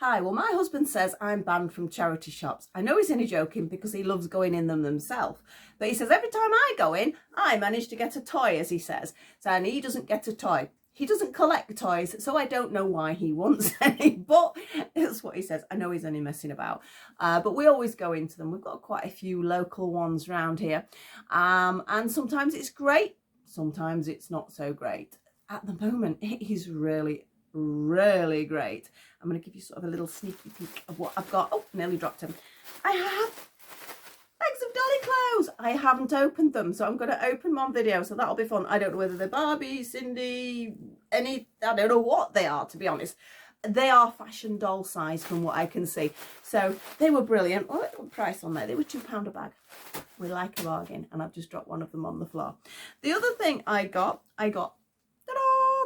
Hi, well, my husband says I'm banned from charity shops. I know he's only joking because he loves going in them himself. But he says every time I go in, I manage to get a toy, as he says. So, and he doesn't get a toy. He doesn't collect toys, so I don't know why he wants any, but that's what he says. I know he's only messing about. But we always go into them. We've got quite a few local ones around here. And sometimes it's great. Sometimes it's not so great. At the moment, it is really great. I'm going to give you sort of a little sneaky peek of what I've got. Oh, nearly dropped him. I have bags of dolly clothes. I haven't opened them, so I'm going to open them on video, so that'll be fun. I don't know whether they're Barbie, Cindy, I don't know what they are, to be honest. They are fashion doll size from what I can see. So they were brilliant. What price on there? They were £2 a bag. We like a bargain, and I've just dropped one of them on the floor. The other thing I got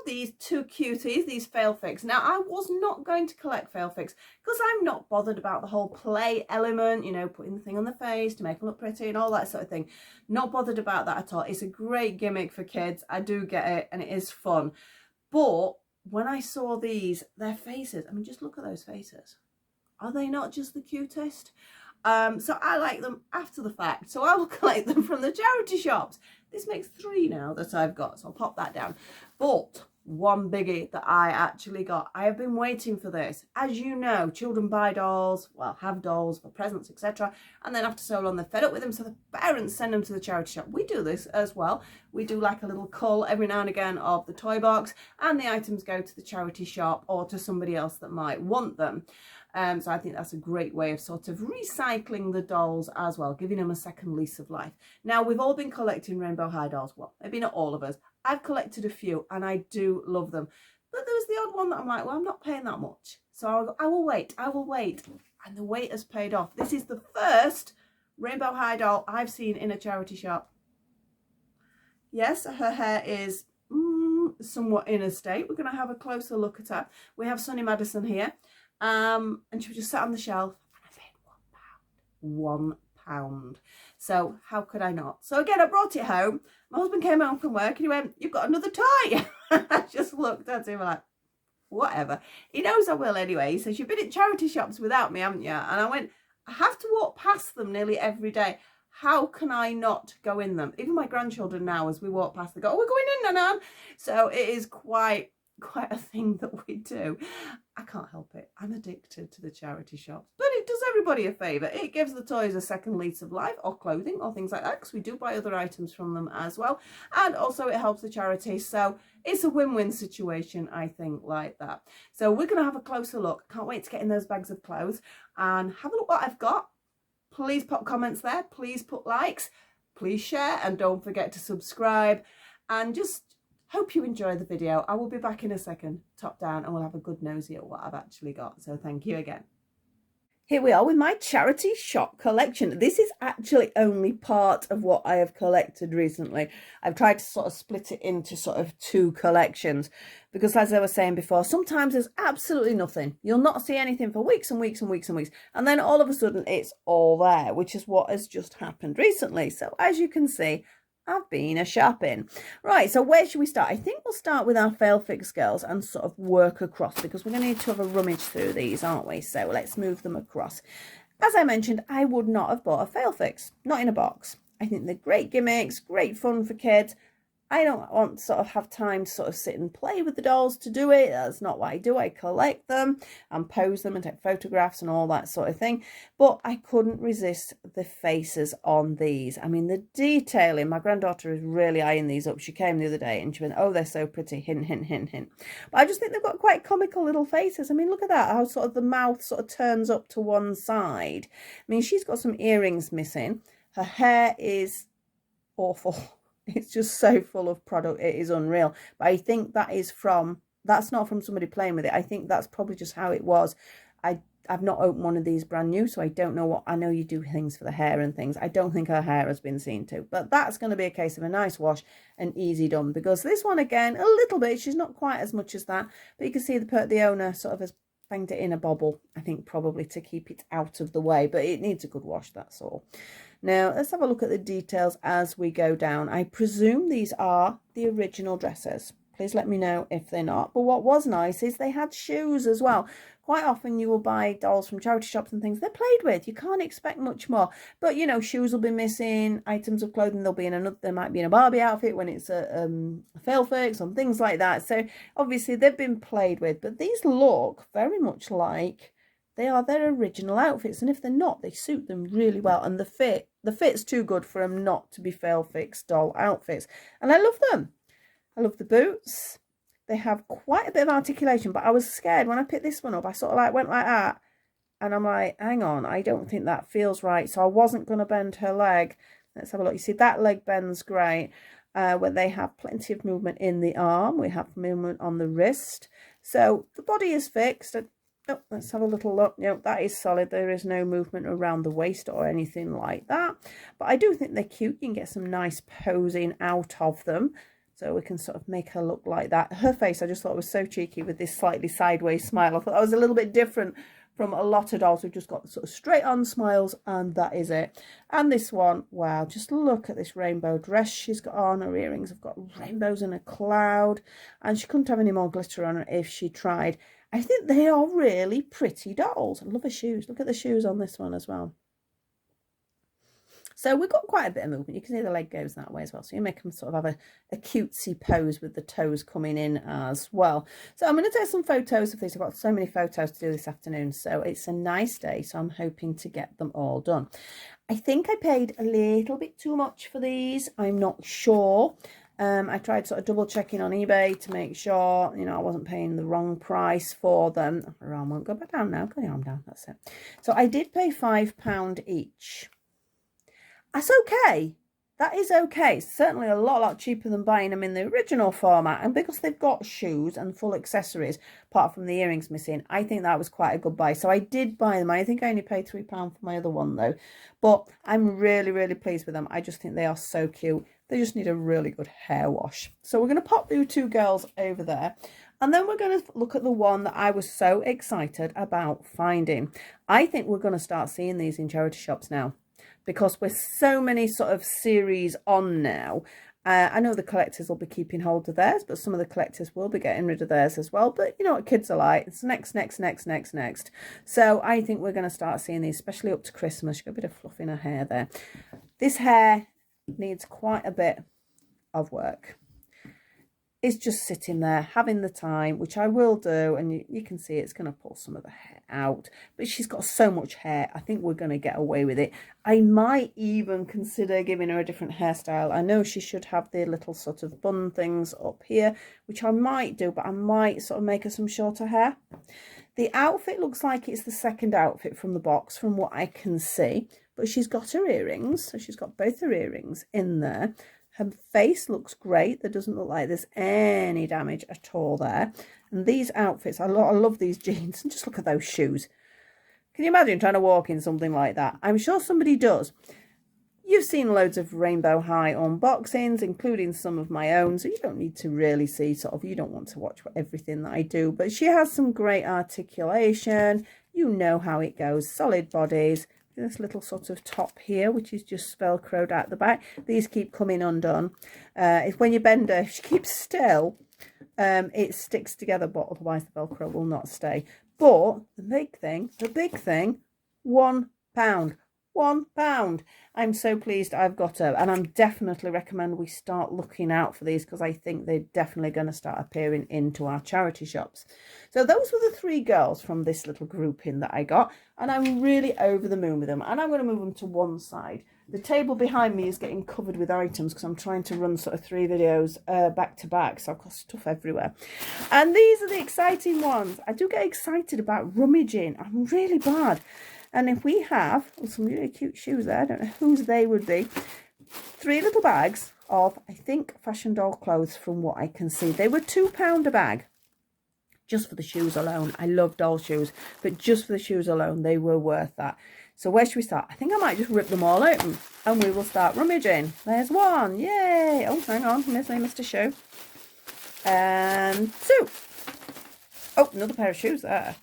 these two cuties, these fail fix. Now, I was not going to collect fail fix because I'm not bothered about the whole play element, you know, putting the thing on the face to make them look pretty and all that sort of thing. Not bothered about that at all. It's a great gimmick for kids. I do get it, and it is fun. But when I saw these, their faces, I mean, just look at those faces. Are they not just the cutest? So I like them after the fact. So I will collect them from the charity shops. This makes 3 now that I've got, so I'll pop that down. But one biggie that I actually got. I have been waiting for this. As you know, children buy dolls, well, have dolls for presents, etc. And then after so long, they're fed up with them, so the parents send them to the charity shop. We do this as well. We do like a little cull every now and again of the toy box, and the items go to the charity shop or to somebody else that might want them. So I think that's a great way of sort of recycling the dolls as well, giving them a second lease of life. Now, we've all been collecting Rainbow High dolls. Well, maybe not all of us. I've collected a few and I do love them. But there was the odd one that I'm like, well, I'm not paying that much. So I will wait. And the wait has paid off. This is the first Rainbow High doll I've seen in a charity shop. Yes, her hair is somewhat in a state. We're going to have a closer look at her. We have Sunny Maddison here. And she was just sat on the shelf and I paid £1. So how could I not? So again, I brought it home. My husband came home from work and he went, "You've got another toy." I just looked at him like, whatever. He knows I will anyway. He says, "You've been at charity shops without me, haven't you?" And I went, "I have to walk past them nearly every day. How can I not go in them?" Even my grandchildren now, as we walk past, they go, "Oh, we're going in, Nan." So it is quite a thing that we do. I can't help it. I'm addicted to the charity shops, but it does everybody a favour. It gives the toys a second lease of life, or clothing or things like that, because we do buy other items from them as well, and also it helps the charity. So it's a win-win situation, I think, like that. So we're going to have a closer look. Can't wait to get in those bags of clothes and have a look what I've got. Please pop comments there, please put likes, please share, and don't forget to subscribe, and just hope you enjoy the video. I will be back in a second, top down, and we'll have a good nosy at what I've actually got. So thank you again. Here we are with my charity shop collection. This is actually only part of what I have collected recently. I've tried to sort of split it into sort of 2 collections because, as I was saying before, sometimes there's absolutely nothing. You'll not see anything for weeks and weeks and weeks and weeks. And then all of a sudden it's all there, which is what has just happened recently. So as you can see, I've been a shopping. Right, so where should we start? I think we'll start with our fail fix girls and sort of work across, because we're going to need to have a rummage through these, aren't we? So let's move them across. As I mentioned, I would not have bought a fail fix, not in a box. I think they're great gimmicks, great fun for kids. I don't want to sort of have time to sort of sit and play with the dolls to do it. That's not what I do. I collect them and pose them and take photographs and all that sort of thing. But I couldn't resist the faces on these. I mean, the detailing. My granddaughter is really eyeing these up. She came the other day and she went, "Oh, they're so pretty. Hint, hint, hint, hint." But I just think they've got quite comical little faces. I mean, look at that. How sort of the mouth sort of turns up to one side. I mean, she's got some earrings missing. Her hair is awful. It's just so full of product. It is unreal. But I think that's not from somebody playing with it. I think that's probably just how it was. I've not opened one of these brand new, so I don't know what. I know you do things for the hair and things. I don't think her hair has been seen to. But that's going to be a case of a nice wash and easy done. Because this one, again, a little bit. She's not quite as much as that. But you can see the owner sort of has banged it in a bobble, I think, probably to keep it out of the way. But it needs a good wash, that's all. Now, let's have a look at the details as we go down. I presume these are the original dresses. Please let me know if they're not. But what was nice is they had shoes as well. Quite often you will buy dolls from charity shops and things they're played with. You can't expect much more. But, you know, shoes will be missing, items of clothing, they'll be in another, they might be in a Barbie outfit when it's a fail fix and things like that. So obviously they've been played with. But these look very much like they are their original outfits. And if they're not, they suit them really well. And the fit's too good for them not to be fail fix doll outfits. And I love them. I love the boots. They have quite a bit of articulation, but I was scared when I picked this one up. I sort of like went like that, and I'm like, hang on, I don't think that feels right. So I wasn't going to bend her leg. Let's have a look. You see that leg bends great. Where they have plenty of movement in the arm. We have movement on the wrist. So the body is fixed. Oh, let's have a little look. No, that is solid. There is no movement around the waist or anything like that. But I do think they're cute. You can get some nice posing out of them. So we can sort of make her look like that. Her face, I just thought was so cheeky with this slightly sideways smile. I thought that was a little bit different from a lot of dolls who've just got sort of straight on smiles, and that is it. And this one, wow, just look at this rainbow dress she's got on. Her earrings have got rainbows and a cloud, and she couldn't have any more glitter on her if she tried. I think they are really pretty dolls. I love her shoes. Look at the shoes on this one as well. So we've got quite a bit of movement. You can see the leg goes that way as well. So you make them sort of have a cutesy pose with the toes coming in as well. So I'm going to take some photos of these. I've got so many photos to do this afternoon. So it's a nice day. So I'm hoping to get them all done. I think I paid a little bit too much for these. I'm not sure. I tried sort of double checking on eBay to make sure, you know, I wasn't paying the wrong price for them. Her arm won't go back down now. Go the arm down. That's it. So I did pay £5 each. That's okay. That is okay. It's certainly a lot cheaper than buying them in the original format. And because they've got shoes and full accessories, apart from the earrings missing, I think that was quite a good buy. So I did buy them. I think I only paid £3 for my other one though. But I'm really pleased with them. I just think they are so cute. They just need a really good hair wash. So we're going to pop the two girls over there. And then we're going to look at the one that I was so excited about finding. I think we're going to start seeing these in charity shops now, because we're so many sort of series on now. I know the collectors will be keeping hold of theirs, but some of the collectors will be getting rid of theirs as well. But you know what kids are like. It's next. So I think we're going to start seeing these, especially up to Christmas. She's got a bit of fluff in her hair there. This hair needs quite a bit of work. It's just sitting there having the time, which I will do, and you can see it's going to pull some of the hair out, but she's got so much hair. I think we're going to get away with it. I might even consider giving her a different hairstyle. I know she should have the little sort of bun things up here, which I might do, but I might sort of make her some shorter hair. The outfit looks like it's the second outfit from the box from what I can see, but she's got her earrings, so she's got both her earrings in there. Her face looks great. There doesn't look like there's any damage at all there. And these outfits, I love these jeans. And just look at those shoes. Can you imagine trying to walk in something like that? I'm sure somebody does. You've seen loads of Rainbow High unboxings, including some of my own. So you don't need to really see sort of, you don't want to watch everything that I do. But she has some great articulation. You know how it goes. Solid bodies. This little sort of top here, which is just velcroed at the back. These keep coming undone. If when you bend her, if she keeps still, it sticks together, but otherwise the velcro will not stay. But the big thing, £1. £1. I'm so pleased I've got her, and I'm definitely recommend we start looking out for these, because I think they're definitely going to start appearing into our charity shops. So those were the three girls from this little grouping that I got, and I'm really over the moon with them. And I'm going to move them to one side. The table behind me is getting covered with items because I'm trying to run sort of 3 videos back to back, so I've got stuff everywhere. And these are the exciting ones. I do get excited about rummaging. I'm really bad. And if we have some really cute shoes there, I don't know whose they would be. 3 little bags of, I think, fashion doll clothes from what I can see. They were £2 a bag, just for the shoes alone. I love doll shoes, but just for the shoes alone, they were worth that. So where should we start? I think I might just rip them all open and we will start rummaging. There's one. Yay. Oh, hang on. I missed a shoe. And 2. Oh, another pair of shoes there.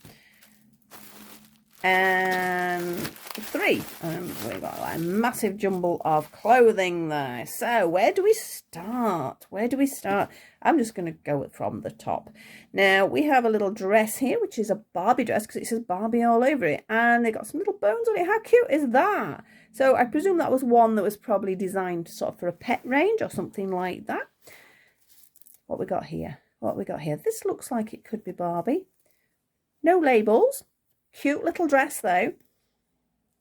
And for 3. And we've got a massive jumble of clothing there. So where do we start? Where do we start? I'm just going to go from the top. Now we have a little dress here, which is a Barbie dress because it says Barbie all over it. And they got some little bones on it. How cute is that? So I presume that was one that was probably designed sort of for a pet range or something like that. What we got here? What we got here? This looks like it could be Barbie. No labels. Cute little dress though.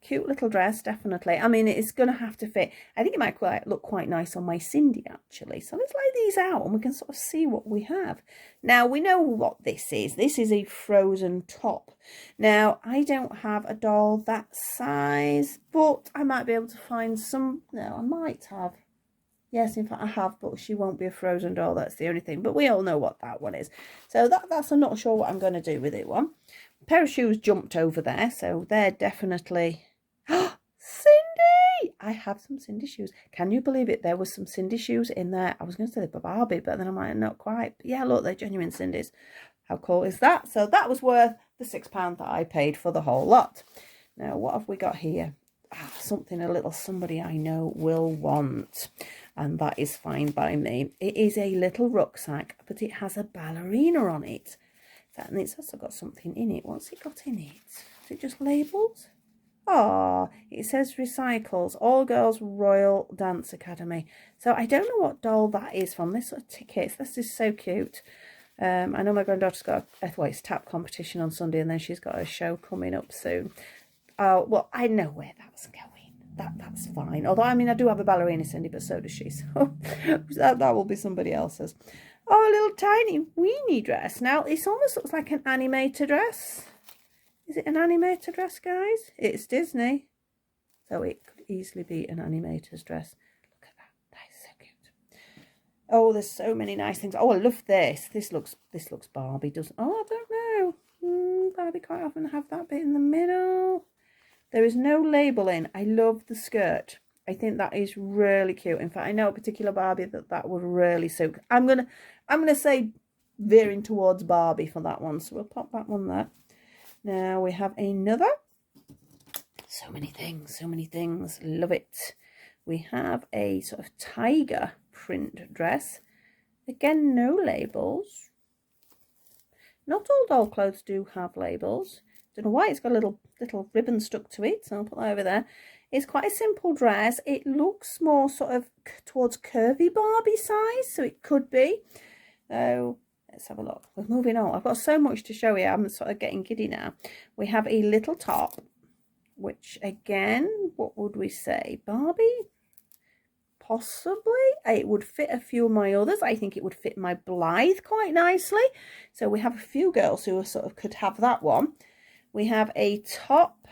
Cute little dress, definitely. I mean, it's going to have to fit. I think it might look quite nice on my Cindy, actually. So let's lay these out and we can sort of see what we have. Now, we know what this is. This is a frozen top. Now, I don't have a doll that size, but I might be able to find some. No, I might have. Yes, in fact, I have, but she won't be a frozen doll. That's the only thing. But we all know what that one is. So that's I'm not sure what I'm going to do with it one. A pair of shoes jumped over there, so they're definitely... Cindy! I have some Cindy shoes. Can you believe it? There was some Cindy shoes in there. I was going to say they're Barbie, but then I'm like, not quite. But yeah, look, they're genuine Cindy's. How cool is that? So that was worth the £6 that I paid for the whole lot. Now, what have we got here? Something a little somebody I know will want, and that is fine by me. It is a little rucksack, but it has a ballerina on it, and it's also got something in it. What's it got in it? Is it just labels? Oh, it says recycles, All Girls Royal Dance Academy. So I don't know what doll that is from. This sort of tickets. This is so cute. I know my granddaughter's got it's tap competition on Sunday, and then she's got a show coming up soon. Well, I know where that's going. That's fine. Although, I mean, I do have a ballerina Cindy, but so does she. So that will be somebody else's. Oh, a little tiny weenie dress. Now, this almost looks like an animated dress. Is it an animated dress, guys? It's Disney. So it could easily be an animator's dress. Look at that. That is so cute. Oh, there's so many nice things. Oh, I love this. This looks Barbie, doesn't it? Oh, I don't know. Barbie quite often have that bit in the middle. There is no labelling. I love the skirt. I think that is really cute. In fact, I know a particular Barbie that would really suit. I'm gonna say veering towards Barbie for that one. So we'll pop that one there. Now we have another. So many things. Love it. We have a sort of tiger print dress. Again, no labels. Not all doll clothes do have labels. Don't know why it's got a little ribbon stuck to it, so I'll put that over there. It's quite a simple dress. It looks more sort of towards curvy Barbie size, so it could be. So let's have a look. We're moving on. I've got so much to show you. I'm sort of getting giddy now. We have a little top, which again, what would we say? Barbie? Possibly. It would fit a few of my others. I think it would fit my Blythe quite nicely. So we have a few girls who sort of could have that one. We have a top.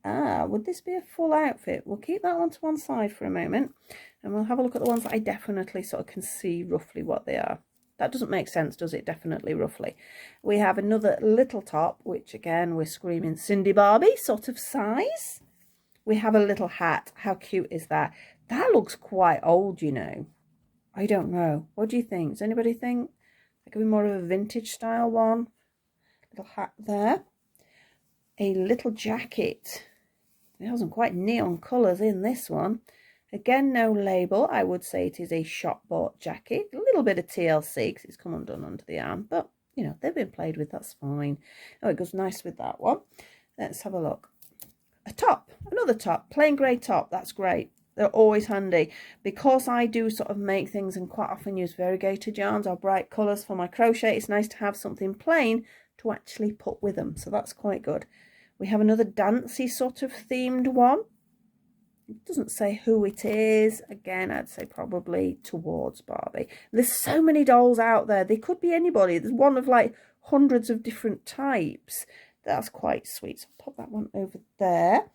Would this be a full outfit? We'll keep that one to one side for a moment. And we'll have a look at the ones that I definitely sort of can see roughly what they are. That doesn't make sense, does it? Definitely roughly. We have another little top, which again, we're screaming Cindy Barbie sort of size. We have a little hat. How cute is that? That looks quite old, you know. I don't know. What do you think? Does anybody think that could be more of a vintage style one? Little hat there. A little jacket. There are some quite neon colours in this one. Again, no label. I would say it is a shop-bought jacket. A little bit of TLC because it's come undone under the arm. But, you know, they've been played with. That's fine. Oh, it goes nice with that one. Let's have a look. A top. Another top. Plain grey top. That's great. They're always handy. Because I do sort of make things and quite often use variegated yarns or bright colours for my crochet, it's nice to have something plain to actually put with them. So that's quite good. We have another dancey sort of themed one. It doesn't say who it is. Again, I'd say probably towards Barbie. There's so many dolls out there. They could be anybody. There's one of like hundreds of different types. That's quite sweet. So pop that one over there.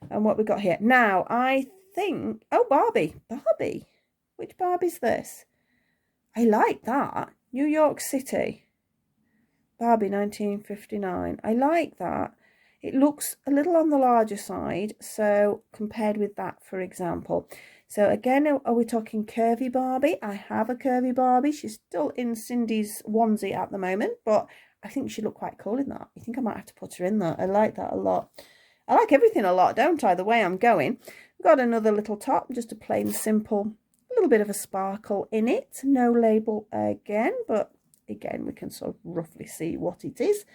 And what we got here. Now, I think... Oh, Barbie. Barbie. Which Barbie's this? I like that. New York City. Barbie 1959. I like that. It looks a little on the larger side, so compared with that, for example. So again, are we talking curvy Barbie? I have a curvy Barbie. She's still in Cindy's onesie at the moment, but I think she'd look quite cool in that. I think I might have to put her in that. I like that a lot. I like everything a lot, don't I, the way I'm going. We've got another little top, just a plain simple, a little bit of a sparkle in it. No label again, but again, we can sort of roughly see what it is.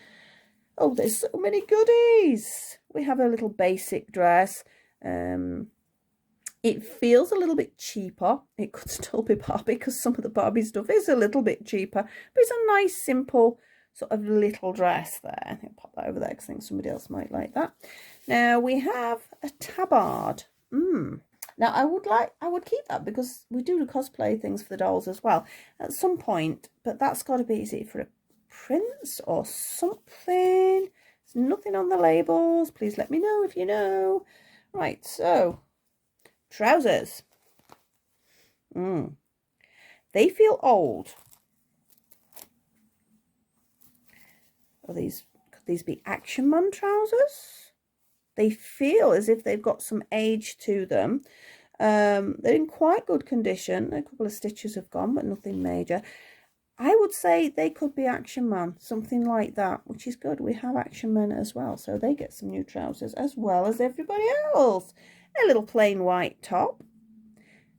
Oh, there's so many goodies. We have a little basic dress. It feels a little bit cheaper. It could still be Barbie because some of the Barbie stuff is a little bit cheaper. But it's a nice, simple sort of little dress there. I'll pop that over there because I think somebody else might like that. Now we have a tabard. Now I would keep that because we do the cosplay things for the dolls as well at some point. But that's got to be, is it for a prince or something? There's nothing on the labels. Please let me know if you know. Right, so trousers. They feel old. Could these be Action Man trousers? They feel as if they've got some age to them. They're in quite good condition. A couple of stitches have gone, but nothing major. I would say they could be Action Man, something like that, which is good. We have Action Men as well, so they get some new trousers as well as everybody else. A little plain white top.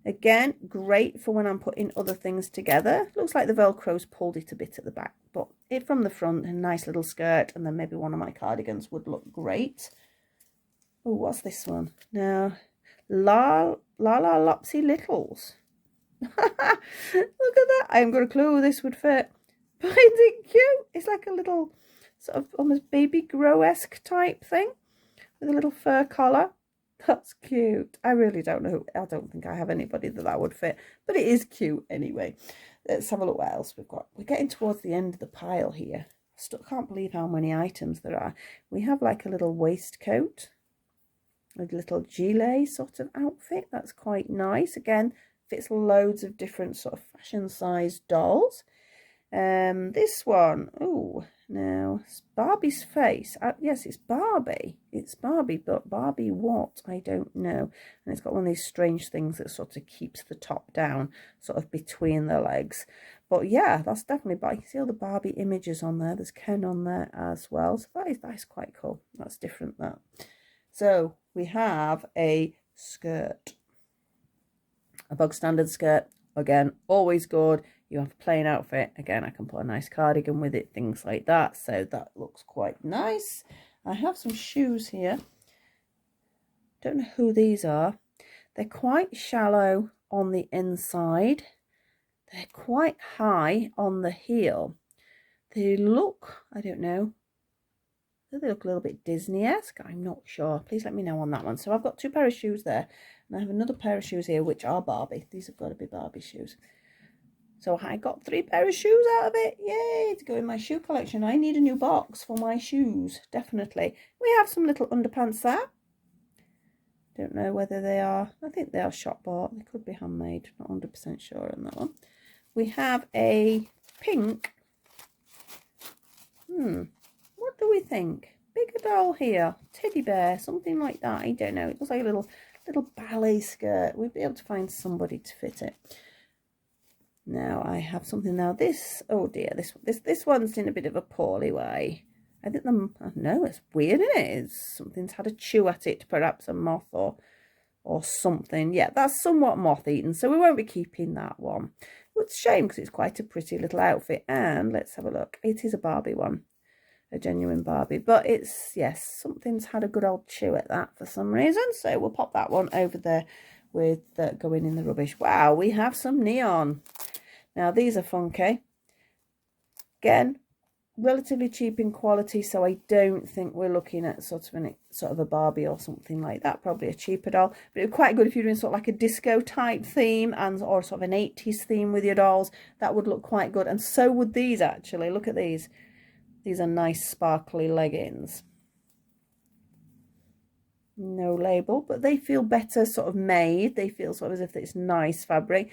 Again, great for when I'm putting other things together. Looks like the Velcro's pulled it a bit at the back, but it from the front, a nice little skirt, and then maybe one of my cardigans would look great. Oh, what's this one? Now, La Lopsy Littles. Look at that. I haven't got a clue who this would fit. But isn't it cute? It's like a little sort of almost baby grow-esque type thing with a little fur collar. That's cute. I really don't know. I don't think I have anybody that would fit, but it is cute anyway. Let's have a look what else we've got. We're getting towards the end of the pile here. I still can't believe how many items there are. We have like a little waistcoat, a little gilet sort of outfit. That's quite nice. Again, fits loads of different sort of fashion sized dolls. This one, oh, now it's Barbie's face. Yes, it's Barbie. It's Barbie, but Barbie what? I don't know. And it's got one of these strange things that sort of keeps the top down, sort of between the legs. But yeah, that's definitely Barbie. You can see all the Barbie images on there. There's Ken on there as well. So that is quite cool. That's different, that. So we have a skirt. A bog standard skirt. Again, always good. You have a plain outfit. Again, I can put a nice cardigan with it, things like that. So that looks quite nice. I have some shoes here. Don't know who these are. They're quite shallow on the inside. They're quite high on the heel. They look, I don't know. They look a little bit Disney-esque. I'm not sure. Please let me know on that one. So I've got two pair of shoes there. And I have another pair of shoes here, which are Barbie. These have got to be Barbie shoes. So I got 3 pair of shoes out of it. Yay, to go in my shoe collection. I need a new box for my shoes, definitely. We have some little underpants there. Don't know whether they are, I think they are shop bought. They could be handmade, not 100% sure on that one. We have a pink. What do we think? Bigger doll here, teddy bear, something like that. I don't know. It looks like a little ballet skirt. We'd be able to find somebody to fit it. Now I have something now. This, oh dear, this one's in a bit of a poorly way. I think I know it's weird, isn't it? Something's had a chew at it, perhaps a moth or something. Yeah, that's somewhat moth-eaten, so we won't be keeping that one. It's a shame because it's quite a pretty little outfit. And let's have a look. It is a Barbie one, a genuine Barbie, but it's, yes, something's had a good old chew at that for some reason. So we'll pop that one over there with going in the rubbish. Wow, we have some neon. Now these are funky. Again, relatively cheap in quality, so I don't think we're looking at sort of a Barbie or something like that. Probably a cheaper doll, but it'd be quite good if you're doing sort of like a disco type theme or sort of an 80s theme with your dolls. That would look quite good, and so would these actually. Look at these. These are nice sparkly leggings. No label, but they feel better sort of made. They feel sort of as if it's nice fabric.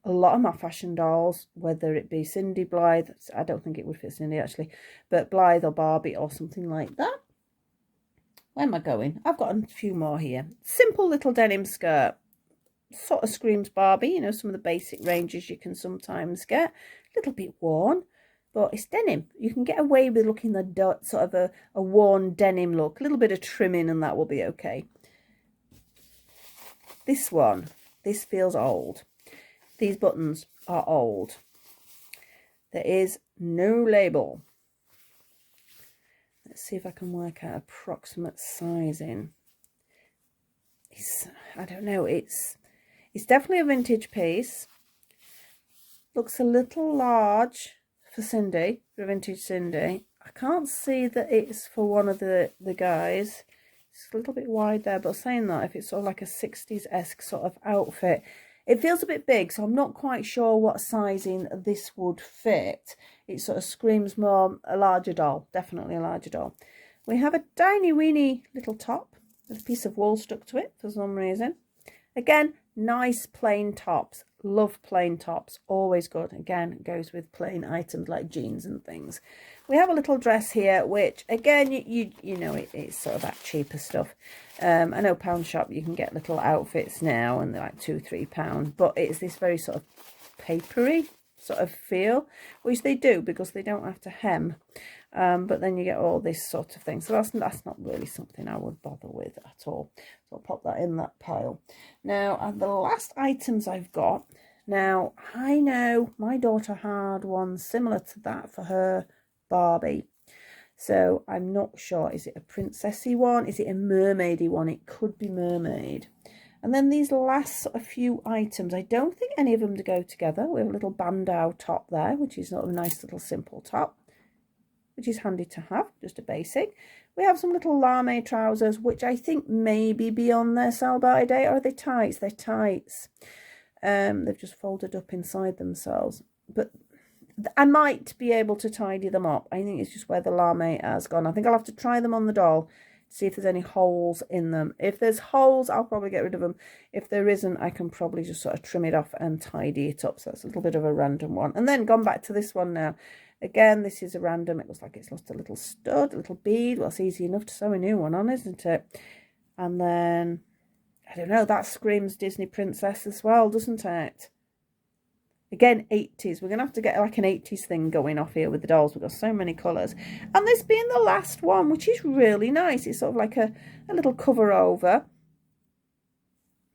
A lot of my fashion dolls, whether it be Cindy, Blythe, I don't think it would fit Cindy actually, but Blythe or Barbie or something like that. Where am I going? I've got a few more here. Simple little denim skirt. Sort of screams Barbie, you know, some of the basic ranges you can sometimes get. A little bit worn. but it's denim. You can get away with looking the sort of a worn denim look. A little bit of trimming and that will be okay. This one, this feels old. These buttons are old. There is no label. Let's see if I can work out approximate sizing. I don't know, it's definitely a vintage piece. Looks a little large for Cindy, for vintage Cindy. I can't see that it's for one of the guys. It's a little bit wide there, but saying that, if it's sort of like a 60s-esque sort of outfit, it feels a bit big, so I'm not quite sure what sizing this would fit. It sort of screams more a larger doll, definitely a larger doll. We have a tiny weeny little top with a piece of wool stuck to it for some reason. Again, nice plain tops. Love plain tops, always good. Again, it goes with plain items like jeans and things. We have a little dress here, which again, you know, it's sort of that cheaper stuff. I know Pound Shop, you can get little outfits now and they're like £2-3, but it's this very sort of papery sort of feel, which they do because they don't have to hem. But then you get all this sort of thing. So that's not really something I would bother with at all. So I'll pop that in that pile. Now, the last items I've got. Now, I know my daughter had one similar to that for her Barbie. So I'm not sure. Is it a princessy one? Is it a mermaidy one? It could be mermaid. And then these last sort of few items, I don't think any of them to go together. We have a little bandeau top there, which is sort of a nice little simple top, which is handy to have, just a basic. We have some little lame trousers, which I think maybe be on their sell-by date. Or are they tights? They're tights. They've just folded up inside themselves. But I might be able to tidy them up. I think it's just where the lame has gone. I think I'll have to try them on the doll, see if there's any holes in them. If there's holes, I'll probably get rid of them. If there isn't, I can probably just sort of trim it off and tidy it up. So that's a little bit of a random one. And then gone back to this one now. Again, this is a random. It looks like it's lost a little stud, a little bead. Well, it's easy enough to sew a new one on, isn't it? And then, I don't know, that screams Disney princess as well, doesn't it? Again, 80s. We're going to have to get like an 80s thing going off here with the dolls. We've got so many colours. And this being the last one, which is really nice. It's sort of like a little cover over.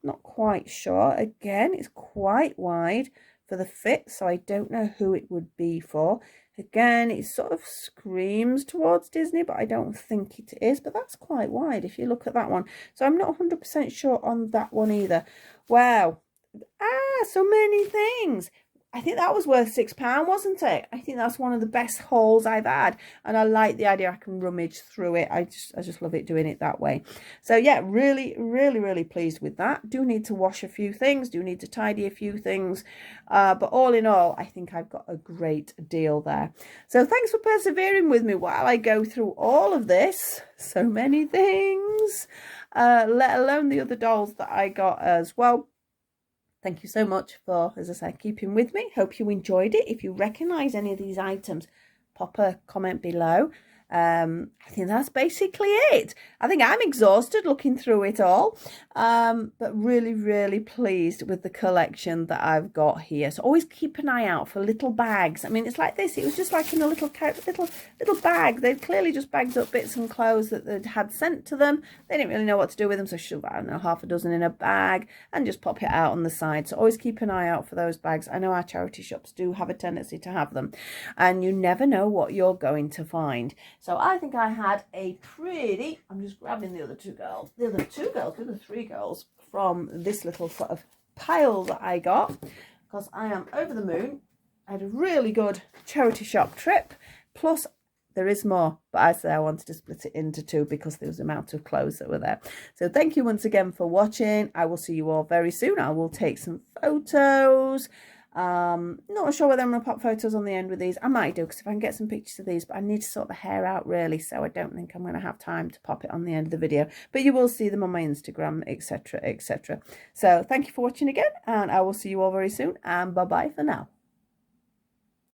Not quite sure. Again, it's quite wide for the fit, so I don't know who it would be for. Again, it sort of screams towards Disney, but I don't think it is. But that's quite wide if you look at that one. So I'm not 100% sure on that one either. Wow. So many things. I think that was worth £6, wasn't it? I think that's one of the best hauls I've had. And I like the idea I can rummage through it. I just love it doing it that way. So yeah, really, really, really pleased with that. Do need to wash a few things. Do need to tidy a few things. But all in all, I think I've got a great deal there. So thanks for persevering with me while I go through all of this. So many things. Let alone the other dolls that I got as well. Thank you so much for, as I said, keeping with me. Hope you enjoyed it. If you recognise any of these items, pop a comment below. I think that's basically it. I think I'm exhausted looking through it all, but really, really pleased with the collection that I've got here. So always keep an eye out for little bags. I mean, it's like this. It was just like in a little bag. They'd clearly just bagged up bits and clothes that they'd had sent to them. They didn't really know what to do with them, so shove, I don't know, half a dozen in a bag and just pop it out on the side. So always keep an eye out for those bags. I know our charity shops do have a tendency to have them, and you never know what you're going to find. So I think I had a pretty, I'm just grabbing the other three girls from this little sort of pile that I got, because I am over the moon. I had a really good charity shop trip, plus there is more, but I said I wanted to split it into two because there was the amount of clothes that were there. So thank you once again for watching. I will see you all very soon. I will take some photos. Not sure whether I'm going to pop photos on the end with these. I might do, because if I can get some pictures of these, but I need to sort the hair out really, so I don't think I'm going to have time to pop it on the end of the video, but you will see them on my Instagram, etc, etc. So thank you for watching again, and I will see you all very soon, and bye bye for now.